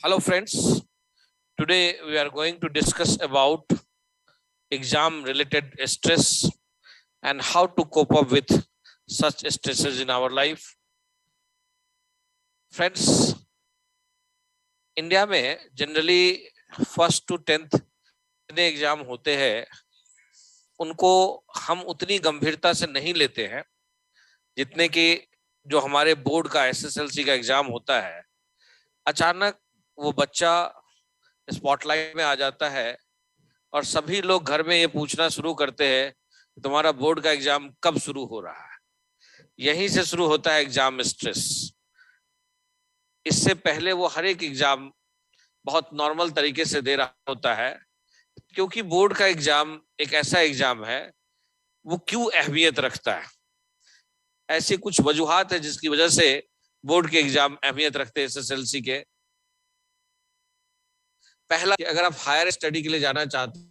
Hello friends, today we are going to discuss about exam related stress and how to cope up with such stresses in our life. Friends, India में generally first to tenth जितने exam होते हैं उनको हम उतनी गंभीरता से नहीं लेते हैं जितने कि जो हमारे बोर्ड का एसएसएलसी का एग्जाम होता है। अचानक वो बच्चा स्पॉटलाइट में आ जाता है और सभी लोग घर में ये पूछना शुरू करते हैं तुम्हारा बोर्ड का एग्जाम कब शुरू हो रहा है। यहीं से शुरू होता है एग्जाम स्ट्रेस। इससे पहले वो हर एक एग्जाम बहुत नॉर्मल तरीके से दे रहा होता है, क्योंकि बोर्ड का एग्जाम एक ऐसा एग्जाम है वो क्यों अहमियत रखता है। ऐसी कुछ वजूहात है जिसकी वजह से बोर्ड के एग्जाम अहमियत रखते हैं एसएसएलसी के। पहला, अगर आप हायर स्टडी के लिए जाना चाहते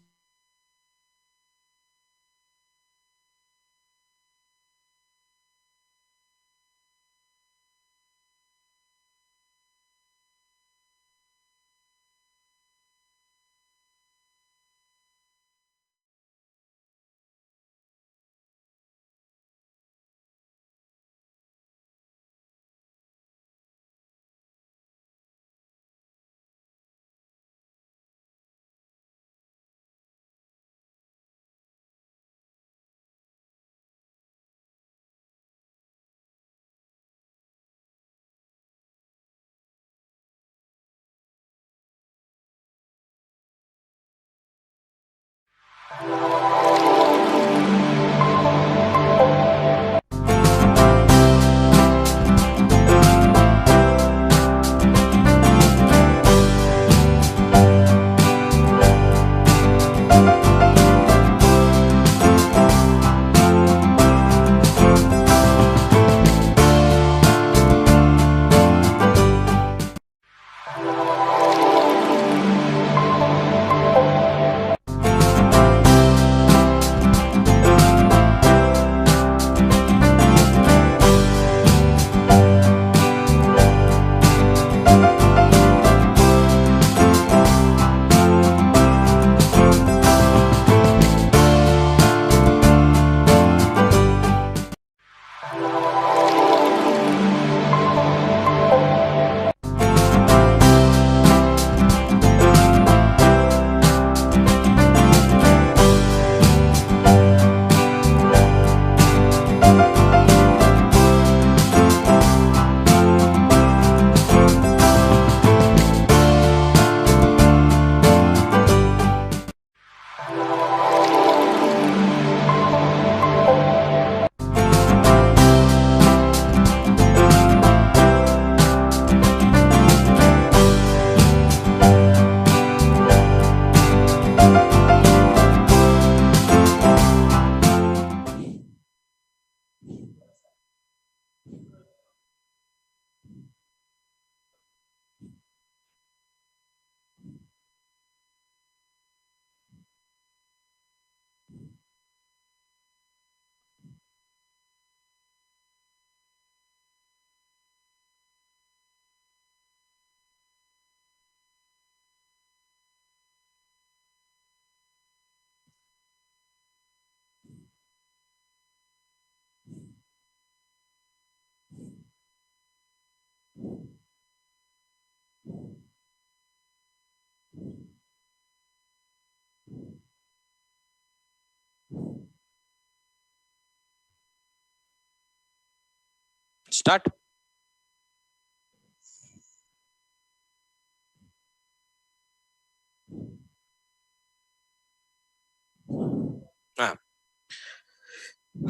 start.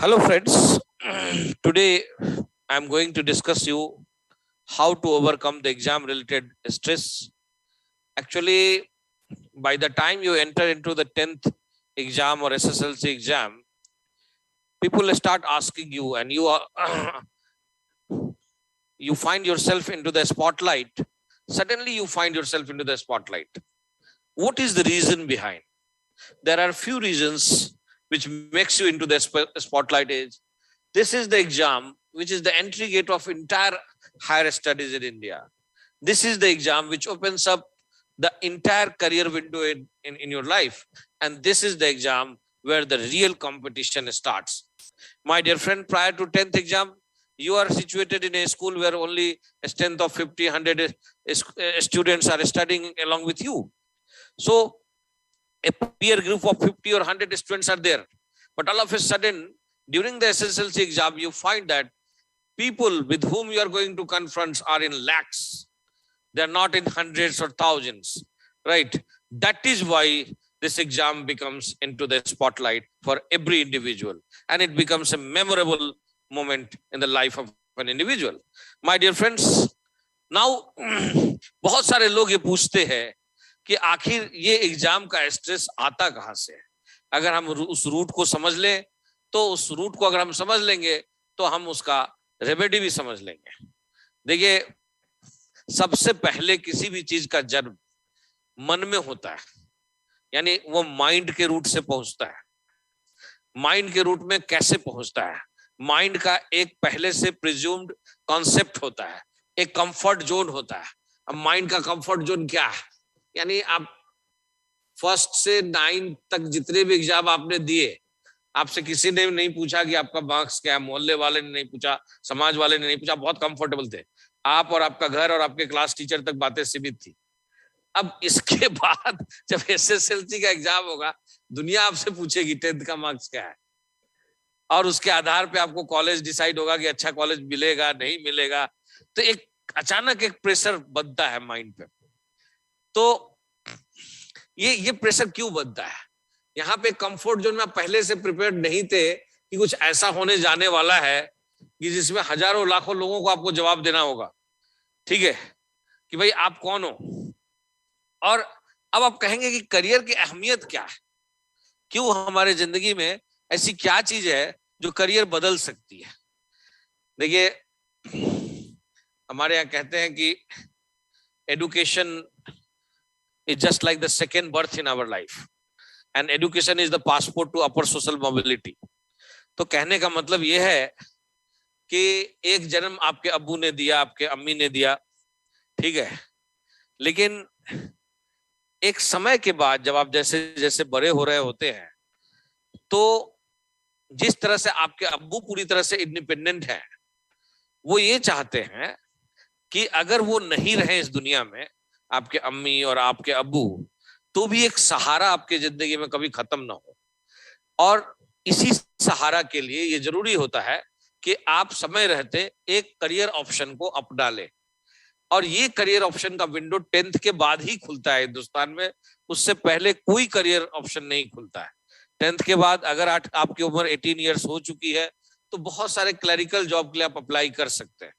Hello friends, today I am going to discuss you how to overcome the exam related stress. Actually, by the time you enter into the 10th exam or SSLC exam, people start asking you, and you are you find yourself into the spotlight. Suddenly you find yourself into the spotlight. What is the reason behind? There are few reasons which makes you into the spotlight. Is this is the exam which is the entry gate of entire higher studies in India. This is the exam which opens up the entire career window in your life. And this is the exam where the real competition starts. My dear friend, prior to 10th exam, you are situated in a school where only a strength of 50, 100 students are studying along with you. So a peer group of 50 or 100 students are there. But all of a sudden, during the SSLC exam, you find that people with whom you are going to confront are in lakhs. They are not in hundreds or thousands, right? That is why this exam becomes into the spotlight for every individual. And it becomes a memorable moment in the life of an individual. My dear friends, now बहुत सारे लोग ये पूछते हैं कि आखिर ये exam का स्ट्रेस आता कहाँ से है? अगर हम उस रूट को समझ लें, तो उस रूट को अगर हम समझ लेंगे तो हम उसका रेमेडी भी समझ लेंगे। देखिए, सबसे पहले किसी भी चीज का जन्म मन में होता है, यानी वो माइंड के रूट से पहुंचता है। माइंड के रूट में कैसे पहुंचता है? माइंड का एक पहले से प्रिज्यूम्ड कॉन्सेप्ट होता है, एक कंफर्ट जोन होता है। अब माइंड का कंफर्ट जोन क्या है? यानी आप फर्स्ट से 9 तक जितने भी एग्जाम आपने दिए, आपसे किसी ने नहीं पूछा कि आपका मार्क्स क्या है, मोहल्ले वाले ने नहीं पूछा, समाज वाले ने नहीं पूछा, बहुत कंफर्टेबल थे आप और आपका घर और आपके क्लास टीचर तक बातें सीमित थी। अब इसके बाद जब एसएसएलसी का एग्जाम होगा, दुनिया आपसे पूछेगी 10th का मार्क्स क्या है, और उसके आधार पे आपको कॉलेज डिसाइड होगा कि अच्छा कॉलेज मिलेगा नहीं मिलेगा। तो एक अचानक एक प्रेशर बनता है माइंड पे। तो ये प्रेशर क्यों बनता है? यहाँ पे कंफर्ट जोन में आप पहले से प्रिपेयर्ड नहीं थे कि कुछ ऐसा होने जाने वाला है कि जिसमें हजारों लाखों लोगों को आपको जवाब देना होगा, ठीक है, कि भाई आप कौन हो। और अब आप कहेंगे कि करियर की अहमियत क्या है, क्यों हमारे जिंदगी में ऐसी क्या चीज है जो करियर बदल सकती है। देखिए, हमारे यहाँ कहते हैं कि education is just like the second birth in our life and education is the passport to upper social mobility. तो कहने का मतलब यह है कि एक जन्म आपके अब्बू ने दिया, आपके अम्मी ने दिया, ठीक है, लेकिन एक समय के बाद जब आप जैसे जैसे बड़े हो रहे होते हैं, तो जिस तरह से आपके अब्बू पूरी तरह से इंडिपेंडेंट है, वो ये चाहते हैं कि अगर वो नहीं रहे इस दुनिया में, आपके अम्मी और आपके अब्बू, तो भी एक सहारा आपके जिंदगी में कभी खत्म ना हो। और इसी सहारा के लिए ये जरूरी होता है कि आप समय रहते एक करियर ऑप्शन को अपना लें। और ये करियर ऑप्शन का विंडो 10th के बाद ही खुलता है हिंदुस्तान में, उससे पहले कोई करियर ऑप्शन नहीं खुलता है। 10th के बाद अगर आपकी उम्र 18 ईयर्स हो चुकी है तो बहुत सारे क्लरिकल जॉब के लिए आप अप्लाई कर सकते हैं।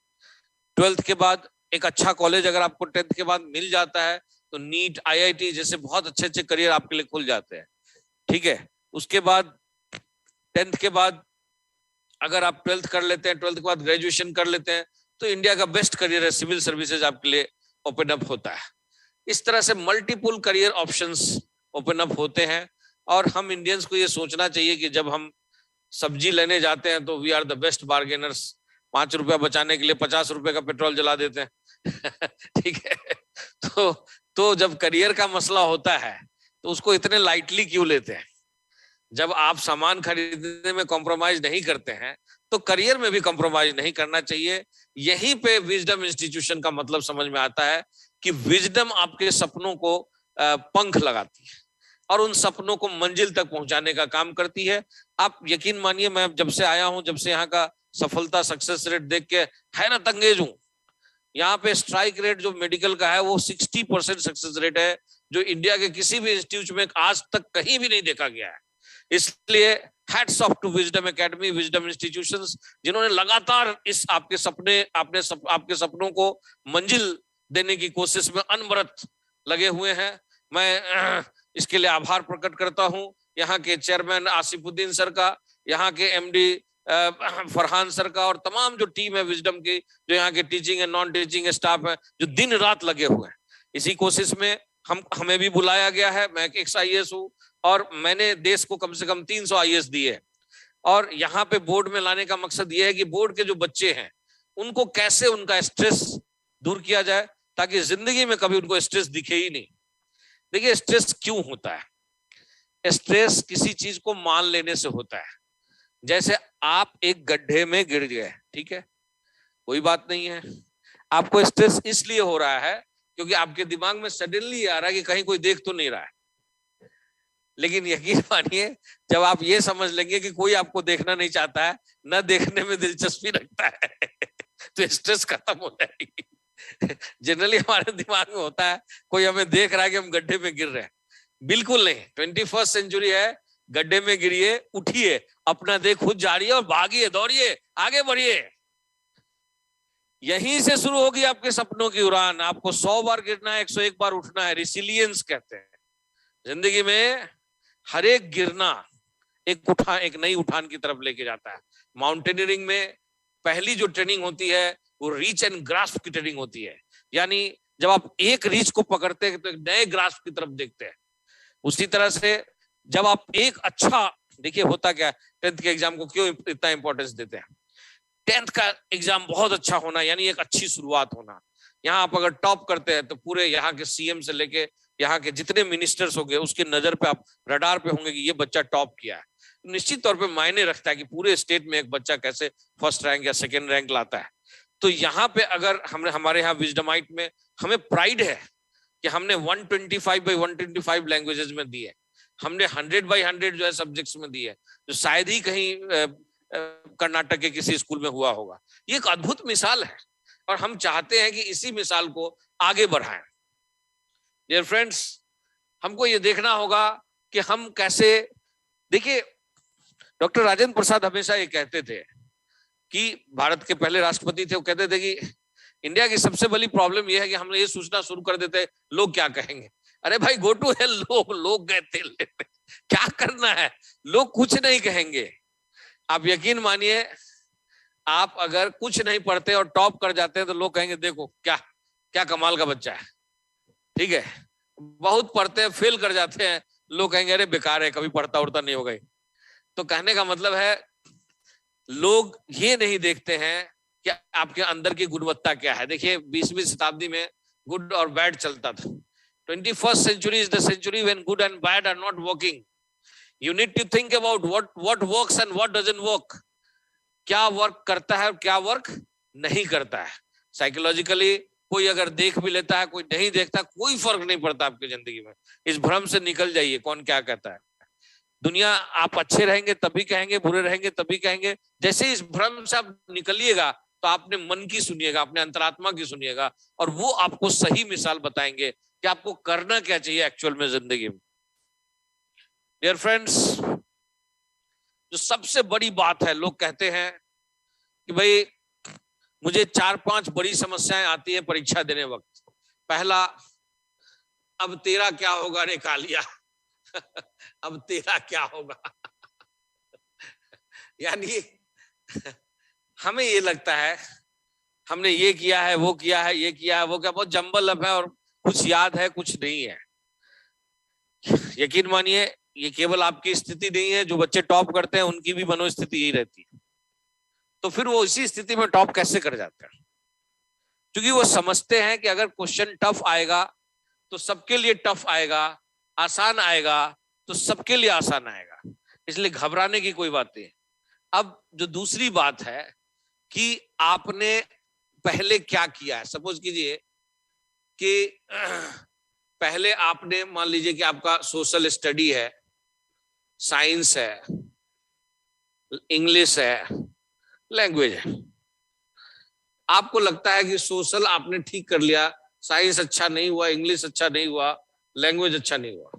12th के बाद एक अच्छा कॉलेज अगर आपको 10th के बाद मिल जाता है तो नीट, IIT जैसे बहुत अच्छे अच्छे करियर आपके लिए खुल जाते हैं, ठीक है। उसके बाद 10th के बाद अगर आप 12th कर लेते हैं, 12th के बाद ग्रेजुएशन कर लेते हैं, तो इंडिया का बेस्ट करियर है, सिविल सर्विसेज आपके लिए ओपन अप होता है। इस तरह से multiple career options open up होते हैं। और हम इंडियंस को ये सोचना चाहिए कि जब हम सब्जी लेने जाते हैं तो वी आर द बेस्ट बार्गेनर्स। 5 रुपया बचाने के लिए 50 रुपए का पेट्रोल जला देते हैं ठीक है। तो जब करियर का मसला होता है तो उसको इतने लाइटली क्यों लेते हैं? जब आप सामान खरीदने में कॉम्प्रोमाइज नहीं करते हैं तो करियर में भी कॉम्प्रोमाइज नहीं करना चाहिए। यहीं पे विजडम इंस्टीट्यूशन का मतलब समझ में आता है कि विजडम आपके सपनों को पंख लगाती है और उन सपनों को मंजिल तक पहुंचाने का काम करती है। आप यकीन मानिए, मैं जब से आया हूं, जब से यहाँ का सफलता सक्सेस रेट देख के हैरत अंगेज हूं। यहाँ पे स्ट्राइक रेट जो मेडिकल का है वो 60% सक्सेस रेट है, जो इंडिया के किसी भी इंस्टीट्यूट में आज तक कहीं भी नहीं देखा गया है। इसलिए hats off to Wisdom Academy, Wisdom institutions, जिन्होंने लगातार इस आपके सपनों को मंजिल देने की कोशिश में अनवरत लगे हुए हैं। मैं इसके लिए आभार प्रकट करता हूं यहाँ के चेयरमैन आसिफुद्दीन सर का, यहाँ के एमडी फरहान सर का, और तमाम जो टीम है विजडम की, जो यहाँ के teaching and non teaching staff है, जो दिन रात लगे हुए हैं इसी कोशिश में। हमें भी बुलाया गया है। मैं एक IAS हूँ और मैंने देश को कम से कम 300 IAS दिए हैं, और यहाँ पे बोर्ड में लाने का मकसद ये है कि बोर्ड के जो बच्चे हैं उनको कैसे उनका स्ट्रेस दूर किया जाए, ताकि जिंदगी में कभी उनको स्ट्रेस दिखे ही नहीं। देखिए, स्ट्रेस क्यों होता है? स्ट्रेस किसी चीज को मान लेने से होता है। जैसे आप एक गड्ढे में गिर गए, ठीक है, कोई बात नहीं है, आपको स्ट्रेस इसलिए हो रहा है क्योंकि आपके दिमाग में सडनली आ रहा है कि कहीं कोई देख तो नहीं रहा है। लेकिन यकीन मानिए, जब आप ये समझ लेंगे कि कोई आपको देखना नहीं चाहता है, न देखने में दिलचस्पी रखता है, तो स्ट्रेस खत्म हो जाएगी। जनरली हमारे दिमाग में होता है कोई हमें देख रहा है कि हम गड्ढे में गिर रहे हैं। बिल्कुल नहीं, 21st सेंचुरी है, गड्ढे में गिरिए, उठिए, अपना देख खुद जारिए और भागिए, दौड़िए, आगे बढ़िए। यहीं से शुरू होगी आपके सपनों की उड़ान। आपको 100 बार गिरना है, 101 बार उठना है। रिसिलियंस कहते हैं। जिंदगी में हर एक गिरना एक नई उठान की तरफ लेके जाता है। माउंटेनियरिंग में पहली जो ट्रेनिंग होती है वो रीच एंड ग्रास्प की ट्रेनिंग होती है। यानी जब आप एक रीच को पकड़ते हैं तो एक नए ग्रास्प की तरफ देखते हैं। उसी तरह से जब आप एक अच्छा, देखिए होता क्या, 10th के एग्जाम को क्यों इतना इंपॉर्टेंस देते हैं? 10th का एग्जाम बहुत अच्छा होना यानी एक अच्छी शुरुआत होना। यहाँ आप अगर टॉप करते हैं तो पूरे यहाँ के CM से लेके यहाँ के जितने मिनिस्टर्स होंगे उसके नजर पे, आप रडार पे होंगे कि ये बच्चा टॉप किया है। निश्चित तौर पे मायने रखता है कि पूरे स्टेट में एक बच्चा कैसे फर्स्ट रैंक या सेकेंड रैंक लाता है। तो यहाँ पे अगर हमारे यहाँ विजडमाइट में हमें प्राइड है कि हमने 125/125 लैंग्वेजेस में दी है, हमने 100/100 जो है सब्जेक्ट्स में दी है, जो शायद ही कहीं कर्नाटक के किसी स्कूल में हुआ होगा। ये एक अद्भुत मिसाल है और हम चाहते हैं कि इसी मिसाल को आगे बढ़ाएं। डियर फ्रेंड्स, हमको ये देखना होगा कि हम कैसे, देखिए डॉक्टर राजेंद्र प्रसाद हमेशा ये कहते थे कि भारत के पहले राष्ट्रपति थे, वो कहते थे कि इंडिया की सबसे बड़ी प्रॉब्लम यह है कि हम ये सोचना शुरू कर देते हैं लोग क्या कहेंगे। अरे भाई, गो टू हेल, लोग गए थे, क्या करना है, लोग कुछ नहीं कहेंगे। आप यकीन मानिए, आप अगर कुछ नहीं पढ़ते और टॉप कर जाते हैं तो लोग कहेंगे देखो क्या क्या कमाल का बच्चा है, ठीक है। बहुत पढ़ते हैं, फेल कर जाते हैं, लोग कहेंगे अरे बेकार है, कभी पढ़ता उड़ता नहीं होगा। तो कहने का मतलब है, लोग ये नहीं देखते हैं कि आपके अंदर की गुणवत्ता क्या है। देखिए 20वीं शताब्दी में गुड और बैड चलता था। 21st century is the century when good and bad are not working. You need to think about what works and what doesn't work. क्या वर्क करता है और क्या वर्क नहीं करता है। साइकोलॉजिकली कोई अगर देख भी लेता है, कोई नहीं देखता, कोई फर्क नहीं पड़ता आपकी जिंदगी में। इस भ्रम से निकल जाइए, कौन क्या कहता है। दुनिया, आप अच्छे रहेंगे तभी कहेंगे, बुरे रहेंगे तभी कहेंगे। जैसे इस भ्रम से आप निकलिएगा तो आपने मन की सुनिएगा, अपने अंतरात्मा की सुनिएगा, और वो आपको सही मिसाल बताएंगे कि आपको करना क्या चाहिए एक्चुअल में जिंदगी में। डियर फ्रेंड्स, जो सबसे बड़ी बात है, लोग कहते हैं कि भाई मुझे 4-5 बड़ी समस्याएं आती है परीक्षा देने वक्त। पहला, अब तेरा क्या होगा रे कालिया। अब तेरा क्या होगा। यानी हमें ये लगता है हमने ये किया है, वो किया है, ये किया है, वो क्या, बहुत जंबल है और कुछ याद है कुछ नहीं है। यकीन मानिए, ये केवल आपकी स्थिति नहीं है, जो बच्चे टॉप करते हैं उनकी भी मनोस्थिति यही रहती है। तो फिर वो इसी स्थिति में टॉप कैसे कर जाते हैं? क्योंकि वो समझते हैं कि अगर क्वेश्चन टफ आएगा तो सबके लिए टफ आएगा, आसान आएगा तो सबके लिए आसान आएगा, इसलिए घबराने की कोई बात नहीं। अब जो दूसरी बात है कि आपने पहले क्या किया है। सपोज कीजिए कि पहले आपने, मान लीजिए कि आपका सोशल स्टडी है, साइंस है, इंग्लिश है, लैंग्वेज है। आपको लगता है कि सोशल आपने ठीक कर लिया, साइंस अच्छा नहीं हुआ, इंग्लिश अच्छा नहीं हुआ, लैंग्वेज अच्छा नहीं हुआ,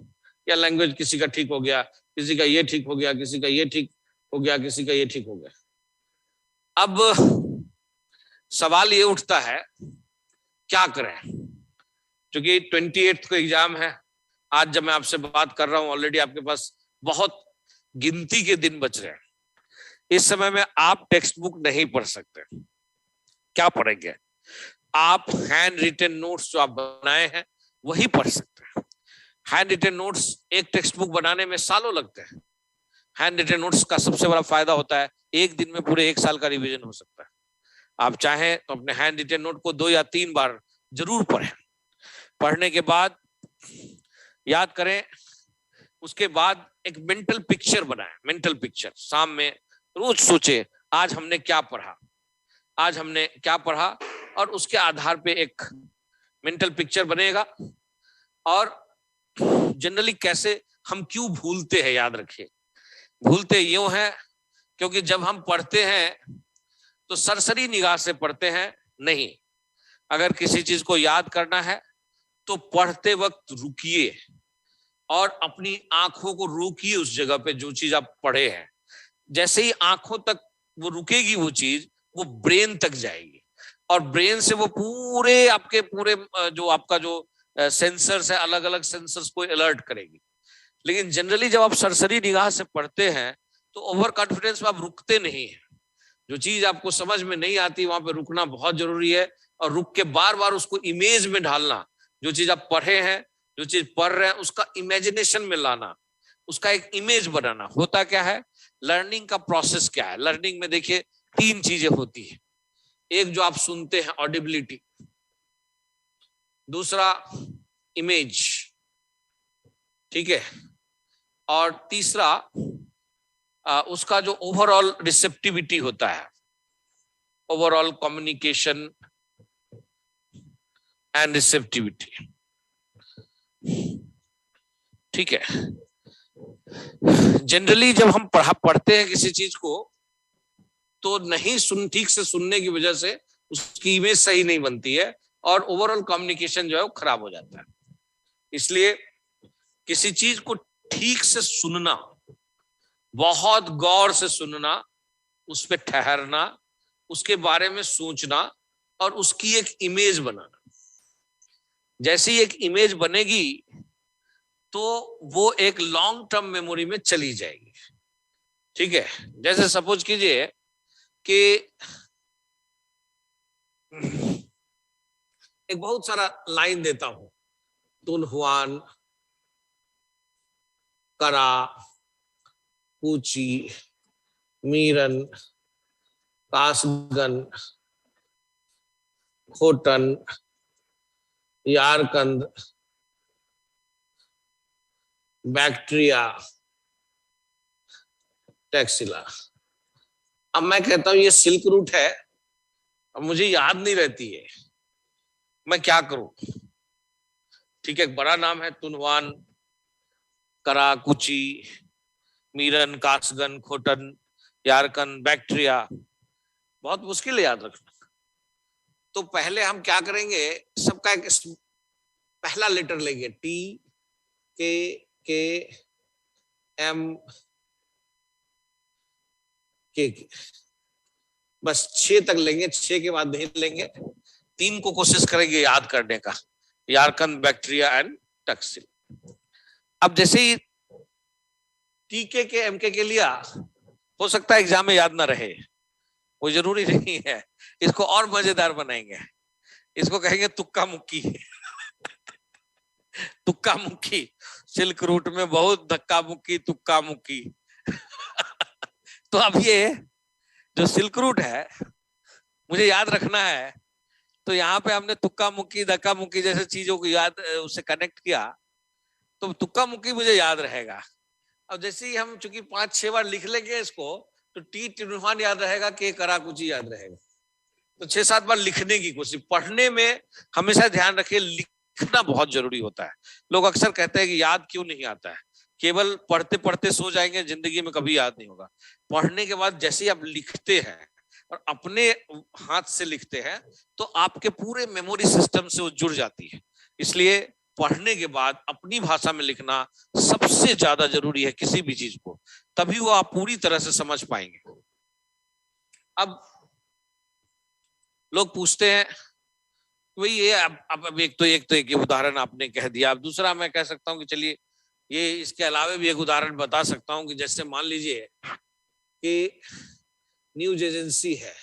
या लैंग्वेज किसी का ठीक हो गया, किसी का ये ठीक हो गया, किसी का ये ठीक हो गया, किसी का ये ठीक हो गया। अब सवाल ये उठता है क्या करें, क्योंकि 28 को एग्जाम है। आज जब मैं आपसे बात कर रहा हूं ऑलरेडी आपके पास बहुत गिनती के दिन बच रहे हैं। इस समय में आप टेक्स्ट बुक नहीं पढ़ सकते। क्या पढ़ेंगे आप? हैंड रिटन नोट्स जो आप बनाए हैं वही पढ़ सकते हैं। हैंड रिटन नोट्स एक टेक्स्ट बुक बनाने में सालों लगते हैं। हैंड रिटन नोट्स का सबसे बड़ा फायदा होता है एक दिन में पूरे 1 साल का रिवीजन हो सकता है। आप चाहें तो अपने हैंड रिटन नोट को 2 या 3 बार जरूर पढ़ें। पढ़ने के बाद याद करें, उसके बाद एक मेंटल पिक्चर बनाएं। मेंटल पिक्चर शाम में रोज सोचे आज हमने क्या पढ़ा, आज हमने क्या पढ़ा, और उसके आधार पे एक मेंटल पिक्चर बनेगा। और जनरली कैसे हम क्यों भूलते हैं, याद रखिए भूलते यूं हैं क्योंकि जब हम पढ़ते हैं तो सरसरी निगाह से पढ़ते हैं नहीं। अगर किसी चीज को याद करना है तो पढ़ते वक्त रुकिए और अपनी आंखों को रोकिए उस जगह पे जो चीज आप पढ़े हैं। जैसे ही आंखों तक वो रुकेगी वो चीज, वो ब्रेन तक जाएगी और ब्रेन से वो पूरे आपके पूरे जो आपका जो सेंसर्स है, अलग अलग सेंसर्स को अलर्ट करेगी। लेकिन जनरली जब आप सरसरी निगाह से पढ़ते हैं तो ओवर कॉन्फिडेंस में आप रुकते नहीं हैं। जो चीज आपको समझ में नहीं आती वहां पे रुकना बहुत जरूरी है, और रुक के बार बार उसको इमेज में ढालना। जो चीज आप पढ़े हैं, जो चीज पढ़ रहे हैं, उसका इमेजिनेशन में लाना, उसका एक इमेज बनाना। होता क्या है, लर्निंग का प्रोसेस क्या है? लर्निंग में देखिए 3 चीजें होती है। एक जो आप सुनते हैं ऑडिबिलिटी, दूसरा इमेज, ठीक है, और तीसरा उसका जो ओवरऑल रिसेप्टिविटी होता है, ओवरऑल कम्युनिकेशन एंड रिसेप्टिविटी, ठीक है। जनरली जब हम पढ़ते हैं किसी चीज को तो नहीं ठीक से सुनने की वजह से उसकी इमेज सही नहीं बनती है और ओवरऑल कम्युनिकेशन जो है वो खराब हो जाता है। इसलिए किसी चीज को ठीक से सुनना, बहुत गौर से सुनना, उस पर ठहरना, उसके बारे में सोचना और उसकी एक इमेज बनाना। जैसी एक इमेज बनेगी तो वो एक लॉन्ग टर्म मेमोरी में चली जाएगी, ठीक है। जैसे सपोज कीजिए कि एक बहुत सारा लाइन देता हूं, तुनहुआन, करा, पूची, मीरन, कासगन, खोटन, यारकंद, बैक्टीरिया, टैक्सिला। अब मैं कहता हूं ये सिल्क रूट है, अब मुझे याद नहीं रहती है, मैं क्या करूं? ठीक है, एक बड़ा नाम है, तुनवान, करा, कुची, मीरन, कासगन, खोटन, यारकन, बैक्टीरिया, बहुत मुश्किल है याद रखना। तो पहले हम क्या करेंगे, सबका एक पहला लेटर लेंगे, टी, के, एम, के, बस 6 तक लेंगे, 6 के बाद नहीं लेंगे। 3 को कोशिश करेंगे याद करने का, यारकन, बैक्टीरिया एंड टक्सिल। अब जैसे ही टीके के एमके के लिया, हो सकता है एग्जाम में याद ना रहे, वो जरूरी नहीं है। इसको और मजेदार बनाएंगे, इसको कहेंगे तुक्का मुक्की। तुक्का मुक्की, सिल्क रूट में बहुत धक्का मुक्की, तुक्का मुक्की। तो अब ये जो सिल्क रूट है मुझे याद रखना है, तो यहाँ पे हमने तुक्का मुक्की, धक्का मुक्की जैसे चीजों को याद उससे कनेक्ट किया, तो तुक्का मुक्की मुझे याद रहेगा। अब जैसे ही हम चूंकि 5-6 बार लिख लेंगे इसको, तो टी, टिनुफान याद रहेगा, के, करा, कुची याद रहेगा। तो 6-7 बार लिखने की कोशिश। पढ़ने में हमेशा ध्यान रखिए, लिखना बहुत जरूरी होता है। लोग अक्सर कहते हैं कि याद क्यों नहीं आता है, केवल पढ़ते पढ़ते सो जाएंगे, जिंदगी में कभी याद नहीं होगा। पढ़ने के बाद जैसे ही आप लिखते हैं और अपने हाथ से लिखते हैं तो आपके पूरे मेमोरी सिस्टम से वो जुड़ जाती है। इसलिए पढ़ने के बाद अपनी भाषा में लिखना सबसे ज्यादा जरूरी है किसी भी चीज को, तभी वो आप पूरी तरह से समझ पाएंगे। अब लोग पूछते हैं वही ये, अब एक उदाहरण आपने कह दिया। अब दूसरा मैं कह सकता हूं कि चलिए ये इसके अलावा भी एक उदाहरण बता सकता हूं कि जैसे मान लीजिए कि न्यूज एजेंसी है,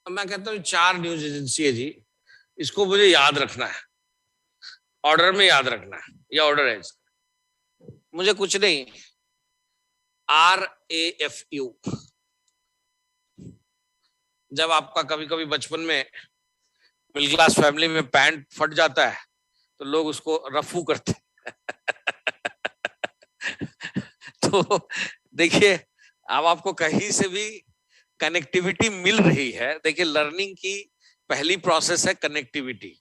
मैं कहता हूँ 4 न्यूज एजेंसी है जी, इसको मुझे याद रखना है, ऑर्डर में याद रखना है, या ऑर्डर है मुझे कुछ नहीं, RAFU। जब आपका कभी कभी बचपन में मिडिल क्लास फैमिली में पैंट फट जाता है तो लोग उसको रफू करते हैं तो देखिए अब आपको कहीं से भी कनेक्टिविटी मिल रही है। देखिए लर्निंग की पहली प्रोसेस है कनेक्टिविटी।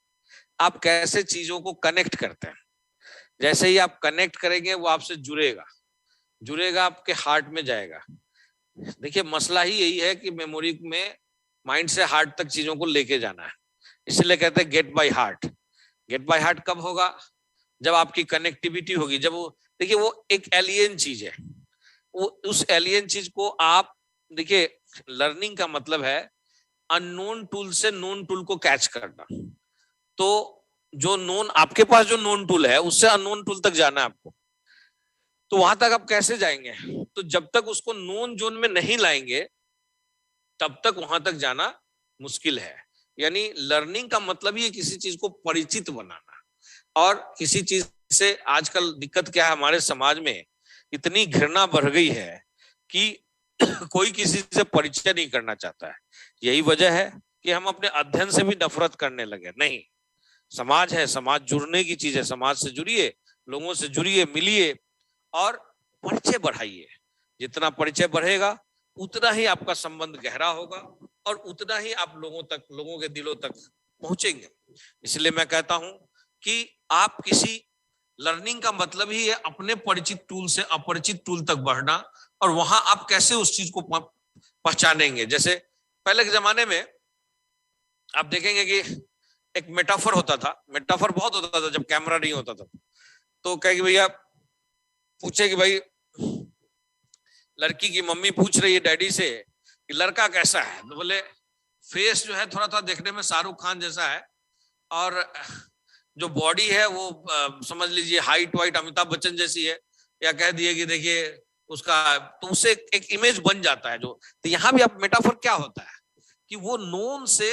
आप कैसे चीजों को कनेक्ट करते हैं, जैसे ही आप कनेक्ट करेंगे वो आपसे जुड़ेगा, जुड़ेगा आपके हार्ट में जाएगा। देखिए मसला ही यही है कि मेमोरी में माइंड से हार्ट तक चीजों को लेके जाना है, इसलिए कहते हैं get by heart. Get by heart कब होगा? जब आपकी कनेक्टिविटी होगी, जब वो देखिए वो एक एलियन चीज है, वो उस एलियन चीज को आप देखिए, लर्निंग का मतलब है अननोन टूल से नोन टूल को कैच करना। तो जो नोन आपके पास जो नोन टूल है उससे अननोन टूल तक जाना है आपको, तो वहां तक आप कैसे जाएंगे? तो जब तक उसको नोन जोन में नहीं लाएंगे तब तक वहां तक जाना मुश्किल है। यानी लर्निंग का मतलब ही किसी चीज को परिचित बनाना। और किसी चीज से आजकल दिक्कत क्या है, हमारे समाज में इतनी घृणा बढ़ गई है कि कोई किसी से परिचय नहीं करना चाहता है। यही वजह है कि हम अपने अध्ययन से भी नफरत करने लगे। नहीं, समाज है, समाज जुड़ने की चीज है, समाज से जुड़िए, लोगों से जुड़िए, मिलिए और परिचय बढ़ाइए। जितना परिचय बढ़ेगा उतना ही आपका संबंध गहरा होगा और उतना ही आप लोगों तक, लोगों के दिलों तक पहुंचेंगे। इसलिए मैं कहता हूं कि आप किसी लर्निंग का मतलब ही है अपने परिचित टूल से अपरिचित टूल तक बढ़ना, और वहां आप कैसे उस चीज को पहचानेंगे। जैसे पहले के जमाने में आप देखेंगे कि एक मेटाफर होता था, मेटाफर बहुत होता था जब कैमरा नहीं होता था। तो कहे कि भैया पूछे कि भाई, लड़की की मम्मी पूछ रही है डैडी से कि लड़का कैसा है, तो बोले फेस जो है थोड़ा थोड़ा देखने में शाहरुख खान जैसा है, और जो बॉडी है वो समझ लीजिए हाइट वाइट अमिताभ बच्चन जैसी है, या कह दिए कि देखिए उसका, तो उससे एक इमेज बन जाता है। जो तो यहाँ भी आप मेटाफर क्या होता है कि वो नोन से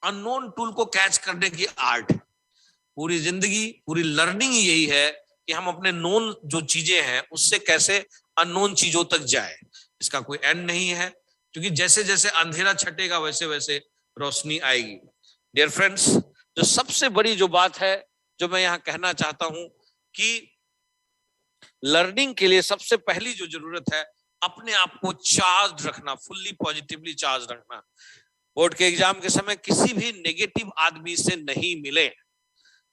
अननोन टूल को कैच करने की आर्ट। पूरी जिंदगी, पूरी लर्निंग यही है कि हम अपने नोन जो चीजें हैं उससे कैसे अननोन चीजों तक जाए। इसका कोई एंड नहीं है, क्योंकि जैसे जैसे अंधेरा छटेगा वैसे वैसे रोशनी आएगी। डियर फ्रेंड्स, जो सबसे बड़ी जो बात है जो मैं यहाँ कहना चाहता हूं कि लर्निंग के लिए सबसे पहली जो जरूरत है, अपने आप को चार्ज रखना, फुल्ली पॉजिटिवली चार्ज रखना। बोर्ड के एग्जाम के समय किसी भी नेगेटिव आदमी से नहीं मिले,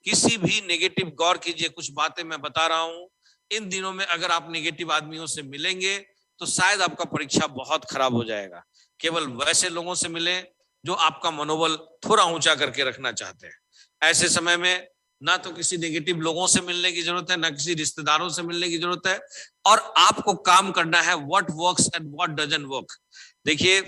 किसी भी नेगेटिव, गौर कीजिए कुछ बातें मैं बता रहा हूं, इन दिनों में अगर आप नेगेटिव आदमियों से मिलेंगे तो शायद आपका परीक्षा बहुत खराब हो जाएगा। केवल वैसे लोगों से मिलें जो आपका मनोबल थोड़ा ऊंचा करके रखना चाहते हैं। ऐसे समय में ना तो किसी नेगेटिव लोगों से मिलने की जरूरत है, ना किसी रिश्तेदारों से मिलने की जरूरत है, और आपको काम करना है what works and what doesn't work. देखिए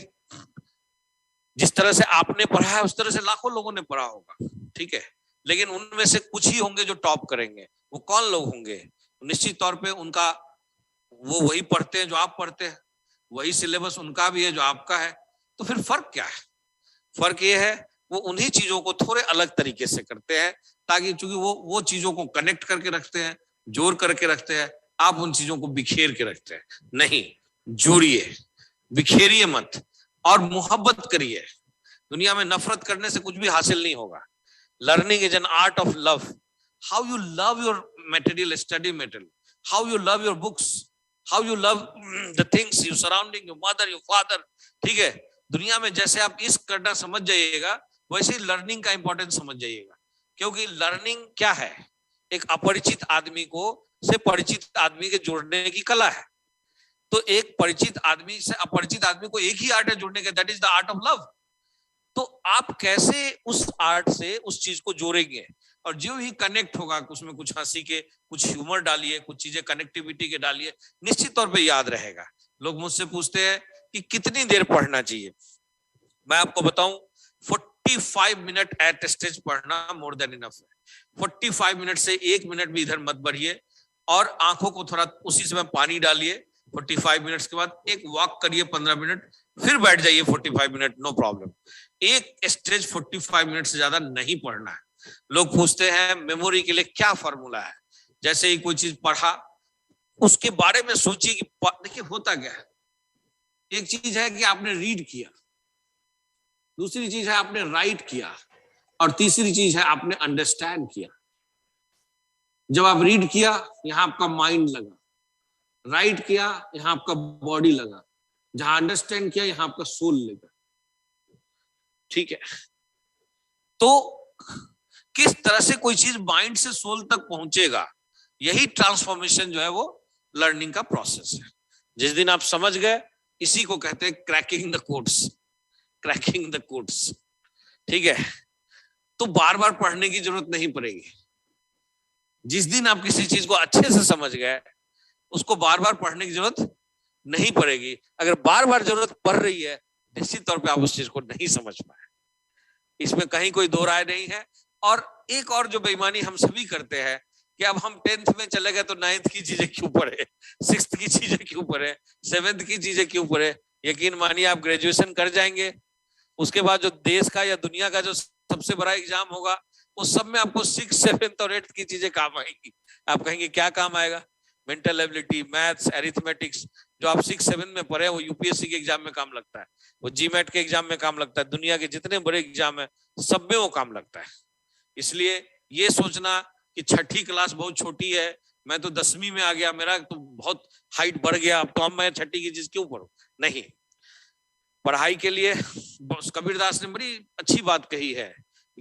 जिस तरह से आपने पढ़ा है उस तरह से लाखों लोगों ने पढ़ा होगा, ठीक है, लेकिन उनमें से कुछ ही होंगे जो टॉप करेंगे। वो कौन लोग होंगे? निश्चित तौर पे उनका, वो वही पढ़ते हैं जो आप पढ़ते हैं, वही सिलेबस उनका भी है जो आपका है। तो फिर फर्क क्या है? फर्क ये है वो उन्हीं चीजों को थोड़े अलग तरीके से करते हैं, ताकि चूंकि वो चीजों को कनेक्ट करके रखते हैं, जोड़ करके रखते हैं, आप उन चीजों को बिखेर के रखते हैं। नहीं, जोड़िए, बिखेरिए मत, और मोहब्बत करिए। दुनिया में नफरत करने से कुछ भी हासिल नहीं होगा। Learning is an art of love. How you love your material, study material, how you love your books, how you love the things you surrounding, your mother, your father. ठीक है, दुनिया में जैसे आप इस करना समझ जाइएगा, वैसे ही लर्निंग का इंपॉर्टेंस समझ जाइएगा। क्योंकि लर्निंग क्या है? एक अपरिचित आदमी को से परिचित आदमी के जोड़ने की कला है। तो एक परिचित आदमी से अपरिचित आदमी को एक ही आर्ट है जोड़ने का, that is the art of love. तो आप कैसे उस आर्ट से उस चीज को जोड़ेंगे, और जो ही कनेक्ट होगा उसमें कुछ हंसी के, कुछ ह्यूमर डालिए, कुछ चीजें कनेक्टिविटी के डालिए, निश्चित तौर पे याद रहेगा। लोग मुझसे पूछते हैं कि कितनी देर पढ़ना चाहिए। मैं आपको बताऊं, 45 मिनट एट स्टेज पढ़ना मोर देन इनफ है। 45 मिनट से 1 मिनट भी इधर मत बढ़िए, और आंखों को थोड़ा उसी समय पानी डालिए। 45 मिनट्स के बाद एक वॉक करिए 15 मिनट, फिर बैठ जाइए 45 मिनट, नो प्रॉब्लम। एक स्टेज 45 मिनट से ज्यादा नहीं पढ़ना है। लोग पूछते हैं मेमोरी के लिए क्या फॉर्मूला है। जैसे ही कोई चीज पढ़ा, उसके बारे में सोचिए कि देखिए होता क्या है। एक चीज है कि आपने रीड किया, दूसरी चीज है आपने राइट किया, और तीसरी चीज है आपने अंडरस्टैंड किया। जब आप रीड किया, यहां आपका माइंड लगा, राइट किया, यहां आपका बॉडी लगा, जहां अंडरस्टैंड किया, यहां आपका सोल लगा। ठीक है, तो किस तरह से कोई चीज माइंड से सोल तक पहुंचेगा, यही ट्रांसफॉर्मेशन जो है वो लर्निंग का प्रोसेस है। जिस दिन आप समझ गए, इसी को कहते हैं cracking the codes, cracking the codes. ठीक है, तो बार बार पढ़ने की जरूरत नहीं पड़ेगी। जिस दिन आप किसी चीज को अच्छे से समझ गए, उसको बार बार पढ़ने की जरूरत नहीं पड़ेगी। अगर बार बार जरूरत पड़ रही है, निश्चित तौर पे आप उस चीज को नहीं समझ पाए, इसमें कहीं कोई दो राय नहीं है। और एक और जो बेईमानी हम सभी करते हैं कि अब हम 10th में चले गए तो 9th की चीजें क्यों पढ़े, 6th की चीजें क्यों पढ़े, 7th की चीजें क्यों पढ़े। यकीन मानिए, आप ग्रेजुएशन कर जाएंगे, उसके बाद जो देश का या दुनिया का जो सबसे बड़ा एग्जाम होगा, उस सब में आपको 6th, 7th और 8th की चीजें काम आएंगी। आप कहेंगे क्या काम आएगा? मेंटल एबिलिटी, मैथ्स, एरिथमेटिक्स, जो आप 6, 7 में पढ़े, वो यूपीएससी के एग्जाम में काम लगता है, वो जीमेट के एग्जाम में काम लगता है, दुनिया के जितने बड़े एग्जाम है सब में वो काम लगता है। इसलिए ये सोचना कि 6ठी क्लास बहुत छोटी है, मैं तो 10वीं में आ गया, मेरा तो बहुत हाइट बढ़ गया, अब तो अब मैं 6ठी की चीज क्यों पढूं, नहीं। पढ़ाई के लिए कबीरदास ने बड़ी अच्छी बात कही है,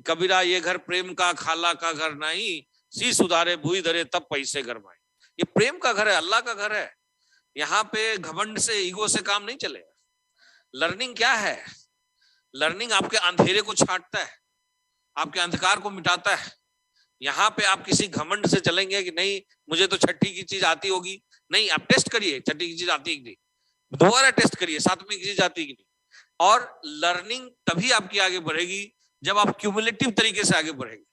कबीरा ये घर प्रेम का, खाला का घर नहीं, सी सुधारे भूई धरे तब पैसे गरमाए। ये प्रेम का घर है, अल्लाह का घर है। यहाँ पे घमंड से, ईगो से काम नहीं चलेगा। लर्निंग क्या है? लर्निंग आपके अंधेरे को छांटता है, आपके अंधकार को मिटाता है। यहाँ पे आप किसी घमंड से चलेंगे कि नहीं मुझे तो 6ठी की चीज आती होगी, नहीं। आप टेस्ट करिए 6ठी की चीज आती है कि नहीं, दोबारा टेस्ट करिए 7वीं की चीज आती है कि नहीं। और लर्निंग तभी आपकी आगे बढ़ेगी जब आप क्यूमुलेटिव तरीके से आगे बढ़ेंगे।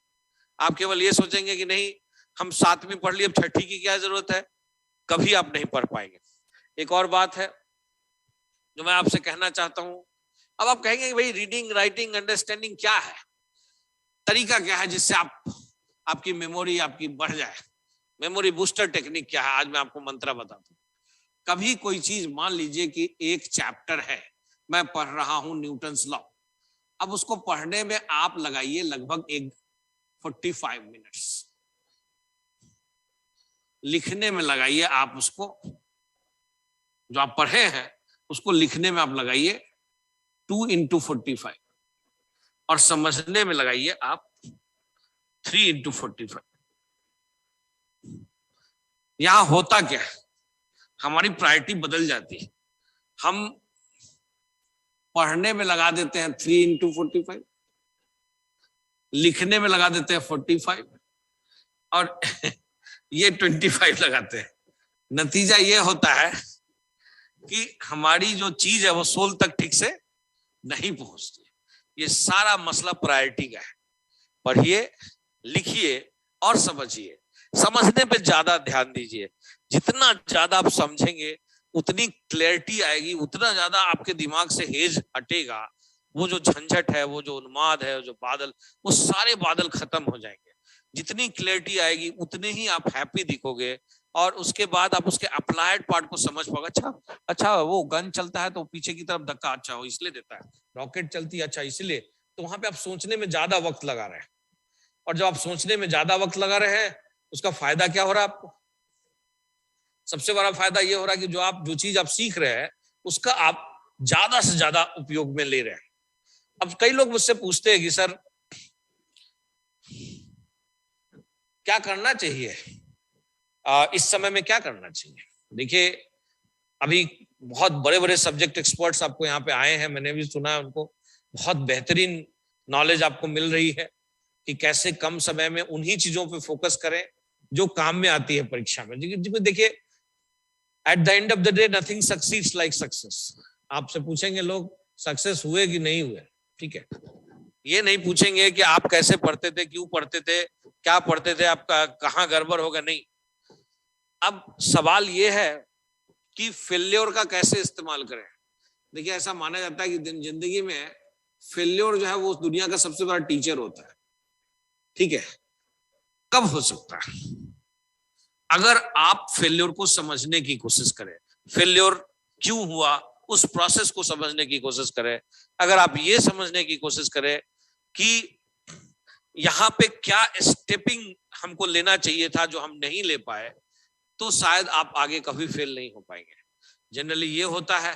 आप केवल ये सोचेंगे कि नहीं हम 7वीं पढ़ लिए, अब 6ठी की क्या जरूरत है, कभी आप नहीं पढ़ पाएंगे। एक और बात है जो मैं आपसे कहना चाहता हूं। अब आप कहेंगे कि भाई रीडिंग, राइटिंग, अंडरस्टैंडिंग क्या है, तरीका क्या है जिससे आपकी मेमोरी आपकी बढ़ जाए। मेमोरी बूस्टर टेक्निक क्या है, आज मैं आपको मंत्र बताता हूँ। कभी कोई चीज, मान लीजिए कि एक चैप्टर है, मैं पढ़ रहा हूं न्यूटन्स लॉ, अब उसको पढ़ने में आप लगाइए लगभग 45 मिनट्स, लिखने में लगाइए आप उसको, जो आप पढ़े हैं उसको लिखने में आप लगाइए 2 × 45, और समझने में लगाइए आप 3 × 45। यहां होता क्या है, हमारी प्रायोरिटी बदल जाती है। हम पढ़ने में लगा देते हैं 3 × 45, लिखने में लगा देते हैं 45, और ये 25 लगाते हैं। नतीजा ये होता है कि हमारी जो चीज है वो सोल तक ठीक से नहीं पहुंचती। ये सारा मसला प्रायोरिटी का है। पढ़िए, लिखिए और समझिए। समझने पे ज्यादा ध्यान दीजिए। जितना ज्यादा आप समझेंगे उतनी क्लैरिटी आएगी, उतना ज्यादा आपके दिमाग से हेज हटेगा। वो जो झंझट है, वो जो उन्माद है, जो बादल, वो सारे बादल खत्म हो जाएंगे। जितनी क्लैरिटी आएगी उतने ही आप हैप्पी दिखोगे, और उसके बाद आप उसके अप्लाइड पार्ट को समझ पाओगे। अच्छा वो गन चलता है तो पीछे की तरफ धक्का अच्छा हो इसलिए देता है, रॉकेट चलती है अच्छा इसलिए, तो वहां पे आप सोचने में ज्यादा वक्त लगा रहे हैं। और जब आप सोचने में ज्यादा वक्त लगा रहे हैं, उसका फायदा क्या हो रहा है आपको? सबसे बड़ा फायदा ये हो रहा है कि जो चीज आप सीख रहे हैं उसका आप ज्यादा से ज्यादा उपयोग में ले रहे हैं। अब कई लोग मुझसे पूछते हैं कि सर क्या करना चाहिए, इस समय में क्या करना चाहिए? देखिए, अभी बहुत बड़े बड़े सब्जेक्ट एक्सपर्ट्स आपको यहाँ पे आए हैं, मैंने भी सुना है उनको, बहुत बेहतरीन नॉलेज आपको मिल रही है कि कैसे कम समय में उन्हीं चीजों पे फोकस करें जो काम में आती है परीक्षा में। देखिए, at the end of the day nothing succeeds like success. आपसे पूछेंगे लोग सक्सेस हुए कि नहीं हुए, ठीक है, ये नहीं पूछेंगे कि आप कैसे पढ़ते थे, क्यों पढ़ते थे, क्या पढ़ते थे, आपका कहाँ गड़बड़ होगा, नहीं। अब सवाल ये है कि फेल्योर का कैसे इस्तेमाल करें। देखिए, ऐसा माना जाता है कि जिंदगी में फेल्योर जो है वो दुनिया का सबसे बड़ा टीचर होता है, ठीक है। कब हो सकता है? अगर आप फेल्योर को समझने की कोशिश करें, फेल्योर क्यों हुआ उस प्रोसेस को समझने की कोशिश करें, अगर आप ये समझने की कोशिश करें कि यहाँ पे क्या स्टेपिंग हमको लेना चाहिए था जो हम नहीं ले पाए, तो शायद आप आगे कभी फेल नहीं हो पाएंगे। जनरली ये होता है,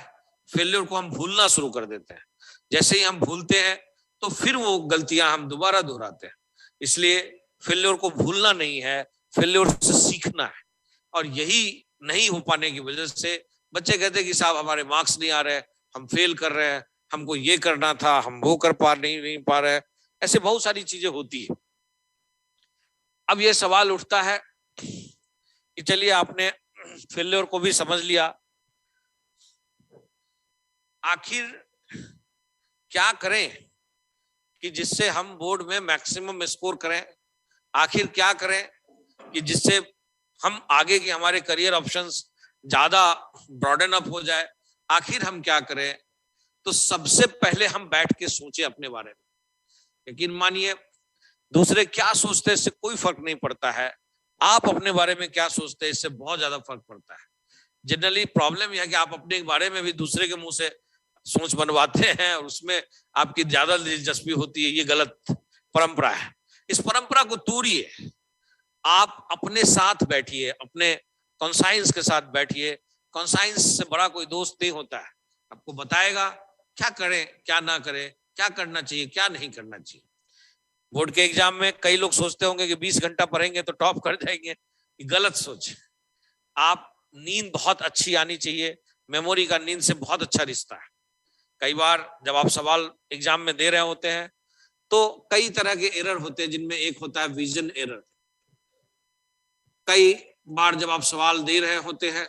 फेल्योर को हम भूलना शुरू कर देते हैं। जैसे ही हम भूलते हैं तो फिर वो गलतियां हम दोबारा दोहराते हैं। इसलिए फेल्योर को भूलना नहीं है, फेल्योर से सीखना है। और यही नहीं हो पाने की वजह से बच्चे कहते हैं कि साहब हमारे मार्क्स नहीं आ रहे, हम फेल कर रहे हैं, हमको ये करना था, हम वो कर नहीं पा रहे। ऐसे बहुत सारी चीजें होती है। अब ये सवाल उठता है कि चलिए आपने फेल्योर को भी समझ लिया, आखिर क्या करें कि जिससे हम बोर्ड में मैक्सिमम स्कोर करें? आखिर क्या करें कि जिससे हम आगे के हमारे करियर ऑप्शंस ज्यादा ब्रॉडन अप हो जाए? आखिर हम क्या करें? तो सबसे पहले हम बैठ के सोचे अपने बारे में। यकीन मानिए, दूसरे क्या सोचते हैं इससे कोई फर्क नहीं पड़ता है, आप अपने बारे में क्या सोचते हैं इससे बहुत ज्यादा फर्क पड़ता है। जनरली प्रॉब्लम यह है कि आप अपने बारे में भी दूसरे के मुंह से सोच बनवाते हैं और उसमें आपकी ज्यादा दिलचस्पी होती है। ये गलत परंपरा है, इस परंपरा को तोड़िए। आप अपने साथ बैठिए, अपने कॉन्साइंस के साथ बैठिए। कॉन्साइंस से बड़ा कोई दोस्त नहीं होता है, आपको बताएगा क्या करें क्या ना करें, क्या करना चाहिए क्या नहीं करना चाहिए। बोर्ड के एग्जाम में कई लोग सोचते होंगे कि 20 घंटा पढ़ेंगे तो टॉप कर जाएंगे, गलत सोच। आप नींद बहुत अच्छी आनी चाहिए, मेमोरी का नींद से बहुत अच्छा रिश्ता है। कई बार जब आप सवाल एग्जाम में दे रहे होते हैं तो कई तरह के एरर होते हैं, जिनमें एक होता है विजन एरर। कई बार जब आप सवाल दे रहे होते हैं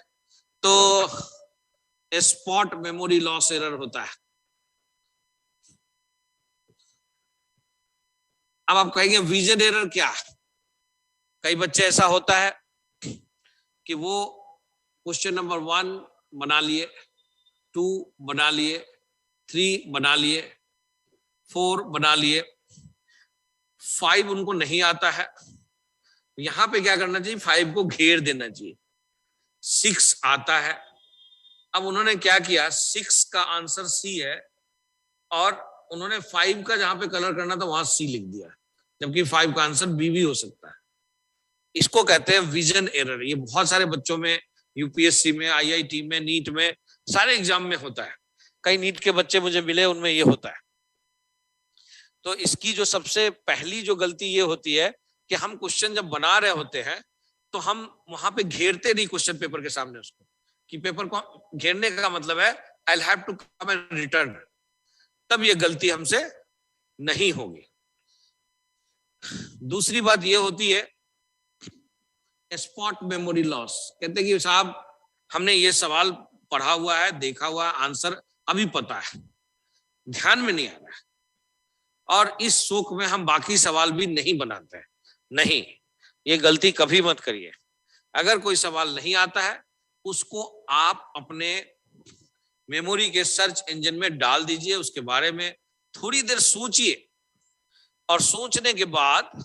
तो स्पॉट मेमोरी लॉस एरर होता है। अब आप कहेंगे विजन एरर क्या है? कई बच्चे ऐसा होता है कि वो क्वेश्चन नंबर 1 बना लिए, 2 बना लिए, 3 बना लिए, 4 बना लिए, 5 उनको नहीं आता है। यहां पे क्या करना चाहिए? 5 को घेर देना चाहिए। 6 आता है। अब उन्होंने क्या किया, 6 का आंसर सी है और उन्होंने 5 का जहां पे कलर करना था वहां सी लिख दिया, जबकि 5 का आंसर बी भी हो सकता है। इसको कहते हैं विजन एरर। ये बहुत सारे बच्चों में, यूपीएससी में, आईआईटी में, नीट में, सारे एग्जाम में होता है। कई नीट के बच्चे मुझे मिले, उनमें ये होता है। तो इसकी जो सबसे पहली जो गलती ये होती है कि हम क्वेश्चन जब बना रहे होते हैं तो हम वहां पे घेरते नहीं क्वेश्चन पेपर के सामने उसको, कि पेपर को घेरने का मतलब है I will have to come and return. तब ये गलती हमसे नहीं होगी। दूसरी बात ये होती है स्पॉट मेमोरी लॉस। कहते हैं कि साहब हमने ये सवाल पढ़ा हुआ है, देखा हुआ है, आंसर अभी पता है, ध्यान में नहीं आ रहा है, और इस शौक में हम बाकी सवाल भी नहीं बनाते हैं। नहीं, ये गलती कभी मत करिए। अगर कोई सवाल नहीं आता है उसको आप अपने मेमोरी के सर्च इंजन में डाल दीजिए, उसके बारे में थोड़ी देर सोचिए और सोचने के बाद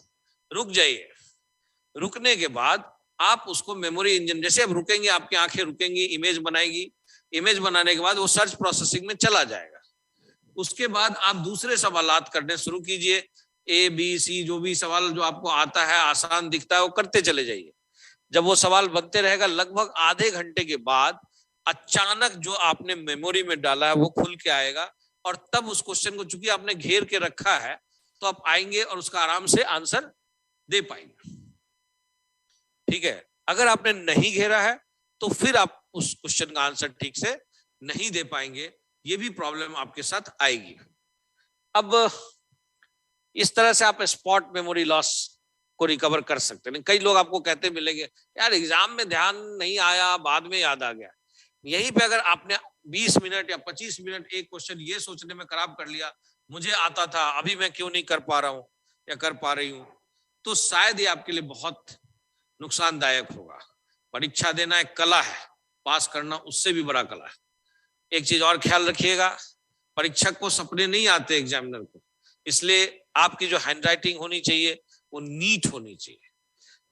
रुक जाइए। रुकने के बाद आप उसको मेमोरी इंजन, जैसे अब रुकेंगे आपकी आंखें रुकेंगी, इमेज बनाएगी, इमेज बनाने के बाद वो सर्च प्रोसेसिंग में चला जाएगा। उसके बाद आप दूसरे सवालात करने शुरू कीजिए। ABC जो भी सवाल जो आपको आता है आसान दिखता है वो करते चले जाइए। जब वो सवाल बनते रहेगा लगभग आधे घंटे के बाद अचानक जो आपने मेमोरी में डाला है वो खुल के आएगा, और तब उस क्वेश्चन को चूंकि आपने घेर के रखा है तो आप आएंगे और उसका आराम से आंसर दे पाएंगे। ठीक है, अगर आपने नहीं घेरा है तो फिर आप उस क्वेश्चन का आंसर ठीक से नहीं दे पाएंगे, ये भी प्रॉब्लम आपके साथ आएगी। अब इस तरह से आप स्पॉट मेमोरी लॉस को रिकवर कर सकते हैं। कई लोग आपको कहते मिलेंगे यार एग्जाम में ध्यान नहीं आया, बाद में याद आ गया। यहीं पे अगर आपने 20 मिनट या 25 मिनट एक क्वेश्चन ये सोचने में खराब कर लिया, मुझे आता था अभी मैं क्यों नहीं कर पा रहा हूं या कर पा रही हूं, तो शायद ये आपके लिए बहुत नुकसानदायक होगा। परीक्षा देना एक कला है, पास करना उससे भी बड़ा कला है। एक चीज और ख्याल रखिएगा, परीक्षक को सपने नहीं आते एग्जामिनर को, इसलिए आपकी जो हैंडराइटिंग होनी चाहिए वो नीट होनी चाहिए।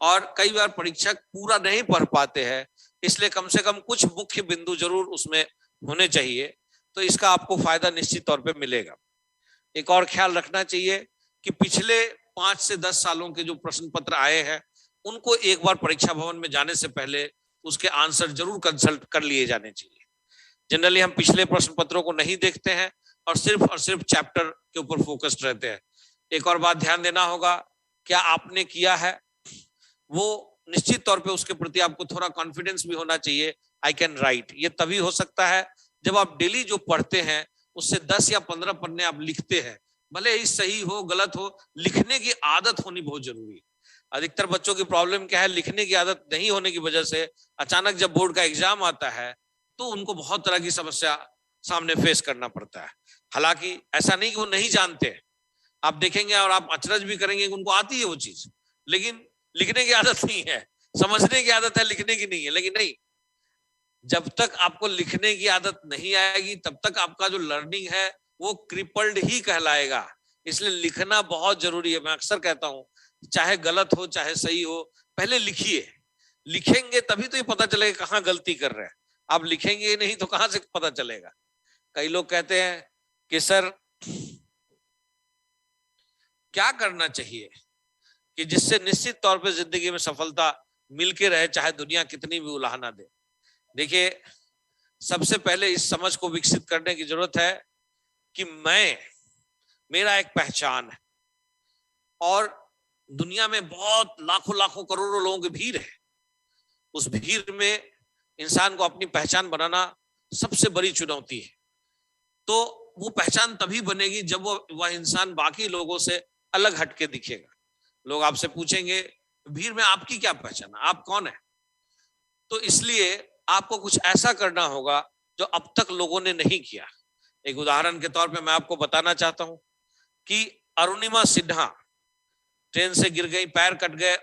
और कई बार परीक्षक पूरा नहीं पढ़ पाते हैं, इसलिए कम से कम कुछ मुख्य बिंदु जरूर उसमें होने चाहिए, तो इसका आपको फायदा निश्चित तौर पे मिलेगा। एक और ख्याल रखना चाहिए कि पिछले 5 से 10 सालों के जो प्रश्न पत्र आए हैं उनको एक बार परीक्षा भवन में जाने से पहले उसके आंसर जरूर कंसल्ट कर लिए जाने चाहिए। जनरली हम पिछले प्रश्न पत्रों को नहीं देखते हैं और सिर्फ चैप्टर के ऊपर फोकस्ड रहते हैं। एक और बात ध्यान देना होगा, क्या आपने किया है वो निश्चित तौर पे उसके प्रति आपको थोड़ा कॉन्फिडेंस भी होना चाहिए। आई कैन राइट, ये तभी हो सकता है जब आप डेली जो पढ़ते हैं उससे 10 या 15 पन्ने आप लिखते हैं, भले ही सही हो गलत हो, लिखने की आदत होनी बहुत जरूरी है। अधिकतर बच्चों की प्रॉब्लम क्या है, लिखने की आदत नहीं होने की वजह से अचानक जब बोर्ड का एग्जाम आता है तो उनको बहुत तरह की समस्या सामने फेस करना पड़ता है। हालांकि ऐसा नहीं कि वो नहीं जानते, आप देखेंगे और आप अचरज भी करेंगे कि उनको आती है वो चीज, लेकिन लिखने की आदत नहीं है। समझने की आदत है, लिखने की नहीं है। लेकिन नहीं, जब तक आपको लिखने की आदत नहीं आएगी तब तक आपका जो लर्निंग है वो क्रिपल्ड ही कहलाएगा। इसलिए लिखना बहुत जरूरी है। मैं अक्सर कहता हूं चाहे गलत हो चाहे सही हो, पहले लिखिए। लिखेंगे तभी तो ये पता चलेगा कहाँ गलती कर रहे हैं। आप लिखेंगे नहीं तो कहां से पता चलेगा। कई लोग कहते हैं कि सर क्या करना चाहिए कि जिससे निश्चित तौर पे जिंदगी में सफलता मिलके रहे, चाहे दुनिया कितनी भी उलाहना दे। देखिए, सबसे पहले इस समझ को विकसित करने की जरूरत है कि मेरा एक पहचान है और दुनिया में बहुत लाखों लाखों करोड़ों लोगों की भीड़ है। उस भीड़ में इंसान को अपनी पहचान बनाना सबसे बड़ी चुनौती है। तो वो पहचान तभी बनेगी जब वह इंसान बाकी लोगों से अलग हटके दिखेगा। लोग आपसे पूछेंगे भीड़ में आपकी क्या पहचान है, आप कौन है। तो इसलिए आपको कुछ ऐसा करना होगा जो अब तक लोगों ने नहीं किया। एक उदाहरण के तौर पे मैं आपको बताना चाहता हूं कि अरुणिमा सिन्हा ट्रेन से गिर गई, पैर कट गए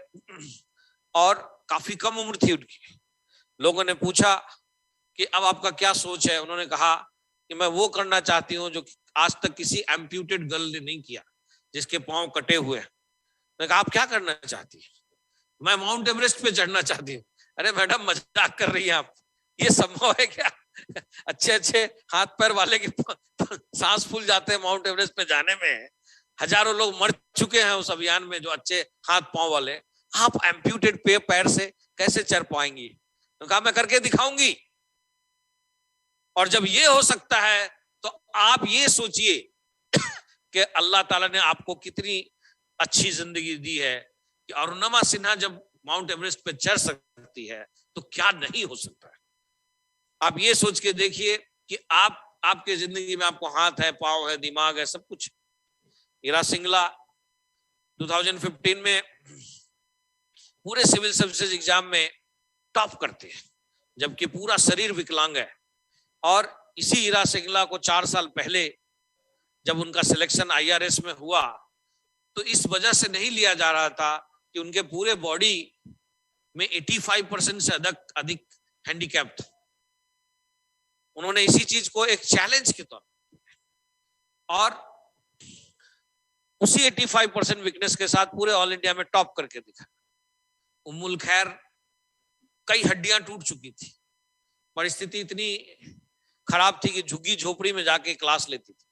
और काफी कम उम्र थी उनकी। लोगों ने पूछा कि अब आपका क्या सोच है। उन्होंने कहा कि मैं वो करना चाहती हूँ जो आज तक किसी एम्प्यूटेड गर्ल ने नहीं किया, जिसके पांव कटे हुए हैं। मैंने कहा आप क्या करना चाहती है? मैं माउंट एवरेस्ट पे चढ़ना चाहती हूँ। अरे मैडम मजाक कर रही हैं आप, ये संभव है क्या? अच्छे अच्छे हाथ पैर वाले की सांस फूल जाते हैं माउंट एवरेस्ट पे जाने में। हजारों लोग मर चुके हैं उस अभियान में जो अच्छे हाथ पांव वाले। आप एम्प्यूटेड पैर से कैसे चढ़ पाएंगी? तो कहा मैं करके दिखाऊंगी। और जब ये हो सकता है तो आप ये सोचिए कि अल्लाह ताला ने आपको कितनी अच्छी जिंदगी दी है कि अरुणिमा सिन्हा जब माउंट एवरेस्ट पे चढ़ सकती है तो क्या नहीं हो सकता है। आप ये सोच के देखिए कि आपके जिंदगी में आपको हाथ है, पांव है, दिमाग है, सब कुछ। ईरा सिंगला 2015 में पूरे सिविल सर्विसेज एग्जाम में टॉप करते हैं, जबकि पूरा शरीर विकलांग है। और इसी ईरा सिंगला को 4 साल पहले जब उनका सिलेक्शन IRS में हुआ तो इस वजह से नहीं लिया जा रहा था कि उनके पूरे बॉडी में 85% से अधिक हैंडीकैप था। उन्होंने इसी चीज को एक चैलेंज के तौर और उसी 85% वीकनेस के साथ पूरे ऑल इंडिया में टॉप करके दिखा। उम्मुल खैर कई हड्डियां टूट चुकी थी, परिस्थिति इतनी खराब थी कि झुग्गी झोपड़ी में जाके क्लास लेती थी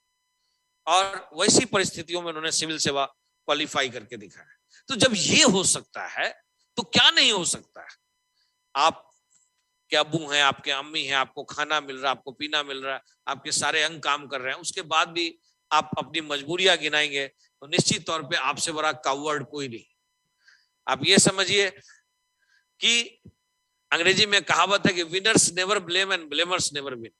और वैसी परिस्थितियों में उन्होंने सिविल सेवा क्वालिफाई करके दिखाया। तो जब ये हो सकता है तो क्या नहीं हो सकता है। आप के अब्बू हैं, आपके अम्मी हैं, आपको खाना मिल रहा है, आपको पीना मिल रहा है, आपके सारे अंग काम कर रहे हैं, उसके बाद भी आप अपनी मजबूरियां गिनाएंगे तो निश्चित तौर पे आपसे बड़ा कावर्ड कोई नहीं। आप ये समझिए कि अंग्रेजी में कहावत है कि winners never blame and blamers never win.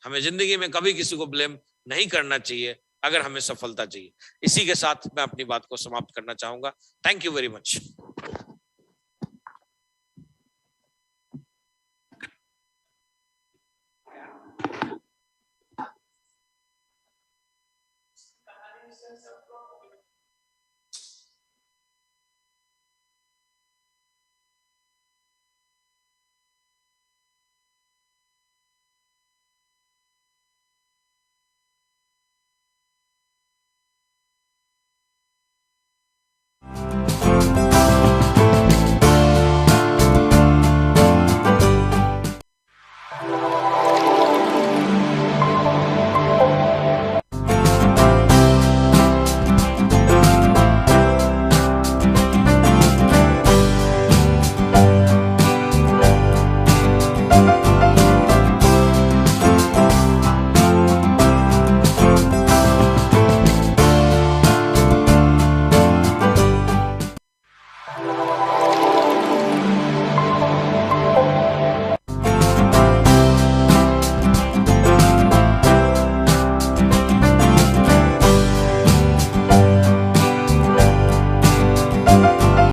हमें जिंदगी में कभी किसी को ब्लेम नहीं करना चाहिए अगर हमें सफलता चाहिए। इसी के साथ मैं अपनी बात को समाप्त करना चाहूंगा। Thank you very much.